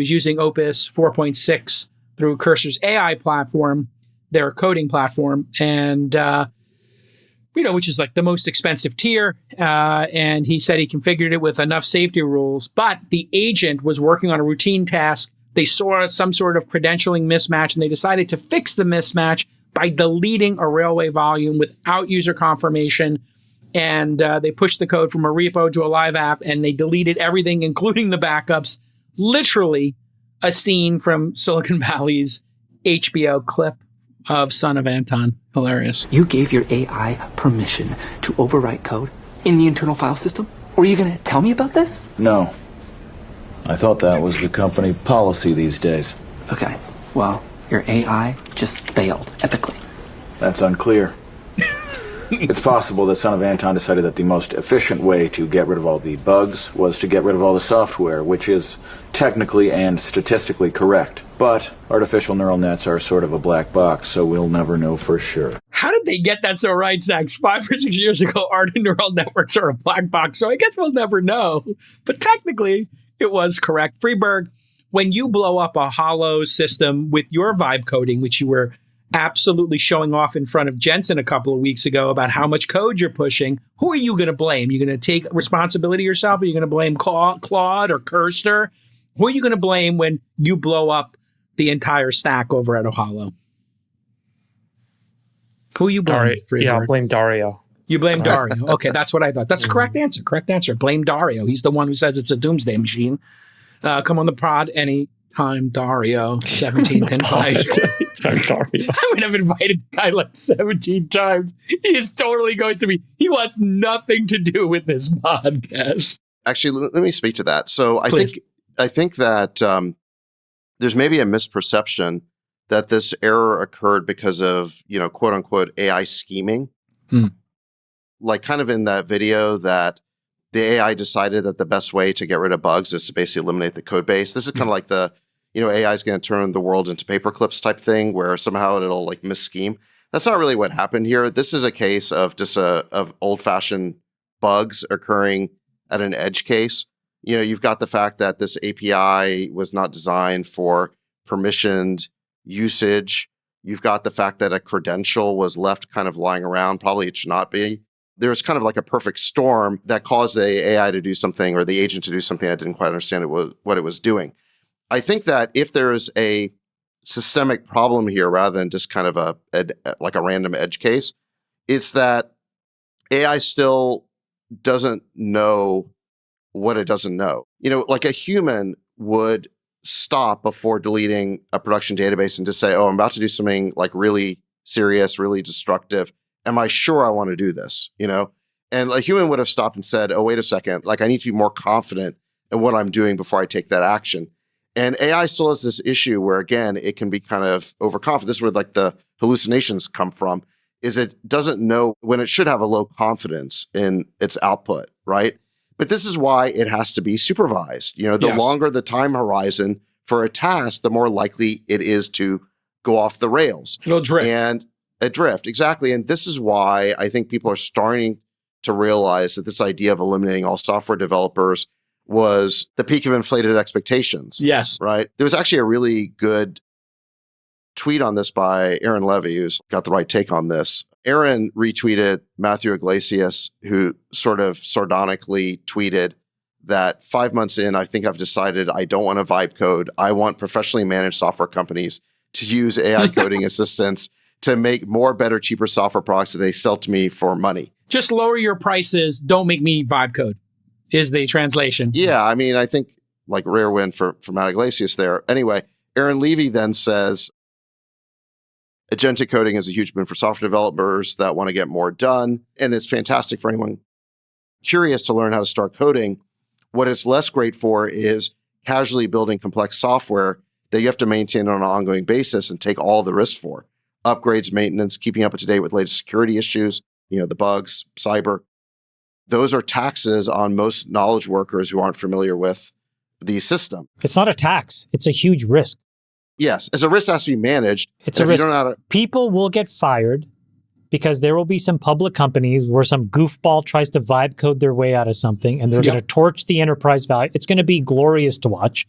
He was using Opus 4.6 through Cursor's AI platform, their coding platform, and which is like the most expensive tier. And he said he configured it with enough safety rules, but the agent was working on a routine task. They saw some sort of credentialing mismatch, and they decided to fix the mismatch by deleting a railway volume without user confirmation. And they pushed the code from a repo to a live app, and they deleted everything, including the backups. Literally a scene from Silicon Valley's HBO clip of Son of Anton. Hilarious. You gave your AI permission to overwrite code in the internal file system? Were you going to tell me about this? No. I thought that was the company policy these days. Okay, well, your AI just failed epically. That's unclear. It's possible that Son of Anton decided that the most efficient way to get rid of all the bugs was to get rid of all the software, which is technically and statistically correct. But artificial neural nets are sort of a black box, so we'll never know for sure. How did they get that so right, Sachs? 5 or 6 years ago, neural networks are a black box, so I guess we'll never know. But technically, it was correct. Freeberg, when you blow up a hollow system with your vibe coding, which you were absolutely showing off in front of Jensen a couple of weeks ago about how much code you're pushing, who are you going to blame? You're going to take responsibility yourself? Are you going to blame Claude or Cursor? Who are you going to blame when you blow up the entire stack over at Ohalo? Who are you blaming? Yeah, I'll blame Dario. You blame Dario. Okay, that's what I thought. That's the correct answer. Correct answer. Blame Dario. He's the one who says it's a doomsday machine. Come on the pod anytime, Dario. 17th invite. Dario. I mean, I've invited the guy like 17 times. He is totally going to be. He wants nothing to do with this podcast. Actually, let me speak to that. So I think that there's maybe a misperception that this error occurred because of, quote unquote, AI scheming. Like kind of in that video that the AI decided that the best way to get rid of bugs is to basically eliminate the code base. This is kind of like the, AI is going to turn the world into paper clips type thing where somehow it'll like mis-scheme. That's not really what happened here. This is a case of just of old-fashioned bugs occurring at an edge case. You've got the fact that this API was not designed for permissioned usage. You've got the fact that a credential was left kind of lying around. Probably it should not be. There's kind of like a perfect storm that caused the AI to do something or the agent to do something I didn't quite understand what it was doing. I think that if there's a systemic problem here rather than just kind of a random edge case, it's that AI still doesn't know what it doesn't know. Like a human would stop before deleting a production database and just say, oh, I'm about to do something like really serious, really destructive. Am I sure I want to do this? And a human would have stopped and said, oh, wait a second, like I need to be more confident in what I'm doing before I take that action. And AI still has this issue where, again, it can be kind of overconfident. This is where like the hallucinations come from, is it doesn't know when it should have a low confidence in its output, right? But this is why it has to be supervised. The longer the time horizon for a task, the more likely it is to go off the rails. It'll drift. And adrift, exactly. And this is why I think people are starting to realize that this idea of eliminating all software developers was the peak of inflated expectations. Yes. Right? There was actually a really good tweet on this by Aaron Levy, who's got the right take on this. Aaron retweeted Matthew Iglesias, who sort of sardonically tweeted that 5 months in, I think I've decided I don't want to vibe code. I want professionally managed software companies to use AI coding assistants to make more, better, cheaper software products that they sell to me for money. Just lower your prices. Don't make me vibe code is the translation. Yeah, I mean, I think like rare win for Matt Iglesias there. Anyway, Aaron Levy then says, agentic coding is a huge boon for software developers that want to get more done. And it's fantastic for anyone curious to learn how to start coding. What it's less great for is casually building complex software that you have to maintain on an ongoing basis and take all the risks for. Upgrades, maintenance, keeping up to date with latest security issues, the bugs, cyber. Those are taxes on most knowledge workers who aren't familiar with the system. It's not a tax. It's a huge risk. Yes, as a risk has to be managed. It's a risk. People will get fired because there will be some public companies where some goofball tries to vibe code their way out of something and they're going to torch the enterprise value. It's going to be glorious to watch.